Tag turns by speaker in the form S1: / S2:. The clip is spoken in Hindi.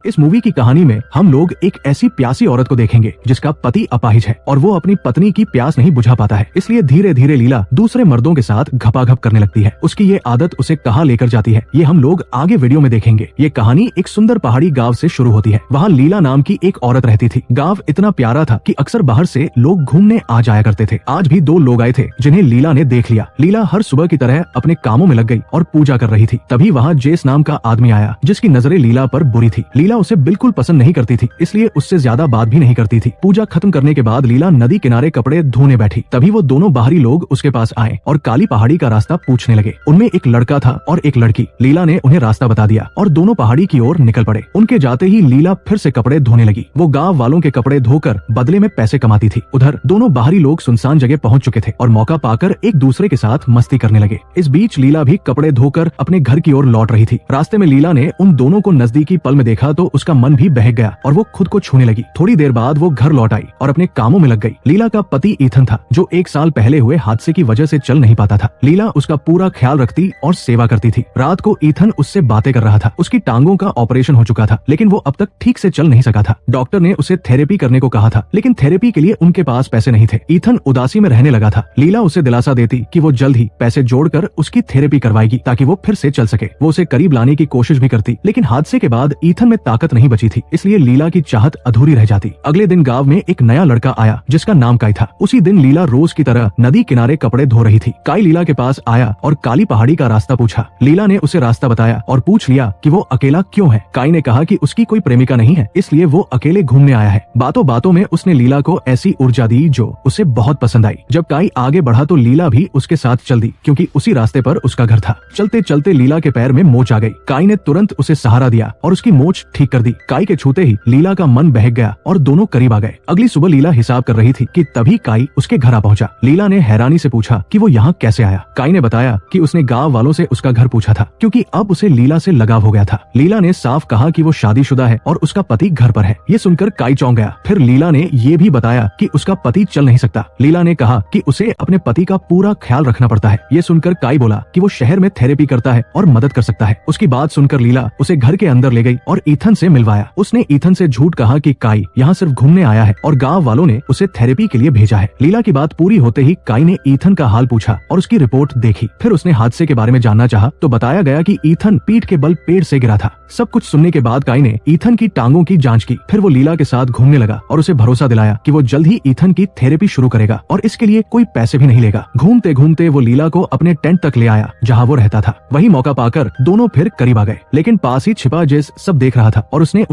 S1: इस मूवी की कहानी में हम लोग एक ऐसी प्यासी औरत को देखेंगे जिसका पति अपाहिज है और वो अपनी पत्नी की प्यास नहीं बुझा पाता है, इसलिए धीरे धीरे लीला दूसरे मर्दों के साथ घपाघप करने लगती है। उसकी ये आदत उसे कहाँ लेकर जाती है ये हम लोग आगे वीडियो में देखेंगे। ये कहानी एक सुंदर पहाड़ी गांव से शुरू होती है। वहाँ लीला नाम की एक औरत रहती थी। गांव इतना प्यारा था कि अक्सर बाहर से लोग घूमने आ जाया करते थे। आज भी दो लोग आए थे जिन्हें लीला ने देख लिया। लीला हर सुबह की तरह अपने कामों में लग गई और पूजा कर रही थी। तभी वहाँ जेस नाम का आदमी आया जिसकी नजरें लीला पर बुरी थी। लीला उसे बिल्कुल पसंद नहीं करती थी, इसलिए उससे ज्यादा बात भी नहीं करती थी। पूजा खत्म करने के बाद लीला नदी किनारे कपड़े धोने बैठी। तभी वो दोनों बाहरी लोग उसके पास आए और काली पहाड़ी का रास्ता पूछने लगे। उनमें एक लड़का था और एक लड़की। लीला ने उन्हें रास्ता बता दिया और दोनों पहाड़ी की ओर निकल पड़े। उनके जाते ही लीला फिर से कपड़े धोने लगी। वो गांव वालों के कपड़े धोकर बदले में पैसे कमाती थी। उधर दोनों बाहरी लोग सुनसान जगह पहुंच चुके थे और मौका पाकर एक दूसरे के साथ मस्ती करने लगे। इस बीच लीला भी कपड़े धोकर अपने घर की ओर लौट रही थी। रास्ते में लीला ने उन दोनों को नजदीकी पल में देखा तो उसका मन भी बहक गया और वो खुद को छूने लगी। थोड़ी देर बाद वो घर लौट आई और अपने कामों में लग गई। लीला का पति ईथन था जो 1 साल पहले हुए हादसे की वजह से चल नहीं पाता था। लीला उसका पूरा ख्याल रखती और सेवा करती थी। रात को ईथन उससे बातें कर रहा था। उसकी टांगों का ऑपरेशन हो चुका था लेकिन वो अब तक ठीक से चल नहीं सका था। डॉक्टर ने उसे थेरेपी करने को कहा था लेकिन थेरेपी के लिए उनके पास पैसे नहीं थे। ईथन उदासी में रहने लगा था। लीला उसे दिलासा देती कि वो जल्द ही पैसे जोड़कर उसकी थेरेपी करवाएगी ताकि वो फिर से चल सके। वो उसे करीब लाने की कोशिश भी करती लेकिन हादसे के बाद ईथन में ताकत नहीं बची थी, इसलिए लीला की चाहत अधूरी रह जाती। अगले दिन गांव में एक नया लड़का आया जिसका नाम काई था। उसी दिन लीला रोज की तरह नदी किनारे कपड़े धो रही थी। काई लीला के पास आया और काली पहाड़ी का रास्ता पूछा। लीला ने उसे रास्ता बताया और पूछ लिया कि वो अकेला क्यों है। काई ने कहा कि उसकी कोई प्रेमिका नहीं है, इसलिए वो अकेले घूमने आया है। बातों बातों में उसने लीला को ऐसी ऊर्जा दी जो उसे बहुत पसंद आई। जब काई आगे बढ़ा तो लीला भी उसके साथ चल दी क्योंकि उसी रास्ते पर उसका घर था। चलते चलते लीला के पैर में मोच आ गई। काई ने तुरंत उसे सहारा दिया और उसकी मोच ठीक कर दी। काई के छूते ही लीला का मन बहक गया और दोनों करीब आ गए। अगली सुबह लीला हिसाब कर रही थी कि तभी काई उसके घर आ पहुंचा। लीला ने हैरानी से पूछा कि वो यहाँ कैसे आया। काई ने बताया कि उसने गांव वालों से उसका घर पूछा था क्योंकि अब उसे लीला से लगाव हो गया था। लीला ने साफ कहा कि वो शादीशुदा है और उसका पति घर पर है। ये सुनकर काई चौंक गया। फिर लीला ने ये भी बताया कि उसका पति चल नहीं सकता। लीला ने कहा कि उसे अपने पति का पूरा ख्याल रखना पड़ता है। ये सुनकर काई बोला कि वो शहर में थेरेपी करता है और मदद कर सकता है। उसकी बात सुनकर लीला उसे घर के अंदर ले गई और ईथन से मिलवाया। उसने ईथन से झूठ कहा कि काई यहाँ सिर्फ घूमने आया है और गांव वालों ने उसे थेरेपी के लिए भेजा है। लीला की बात पूरी होते ही काई ने ईथन का हाल पूछा और उसकी रिपोर्ट देखी। फिर उसने हादसे के बारे में जानना चाहा तो बताया गया कि ईथन पीठ के बल पेड़ से गिरा था। सब कुछ सुनने के बाद काई ने ईथन की टांगों की जांच की। फिर वो लीला के साथ घूमने लगा और उसे भरोसा दिलाया कि वो जल्द ही ईथन की थेरेपी शुरू करेगा और इसके लिए कोई पैसे भी नहीं लेगा। घूमते घूमते वो लीला को अपने टेंट तक ले आया जहाँ वो रहता था। वही मौका पाकर दोनों फिर करीब आ गए लेकिन पास ही छिपा जेस सब देख रहा था और उसने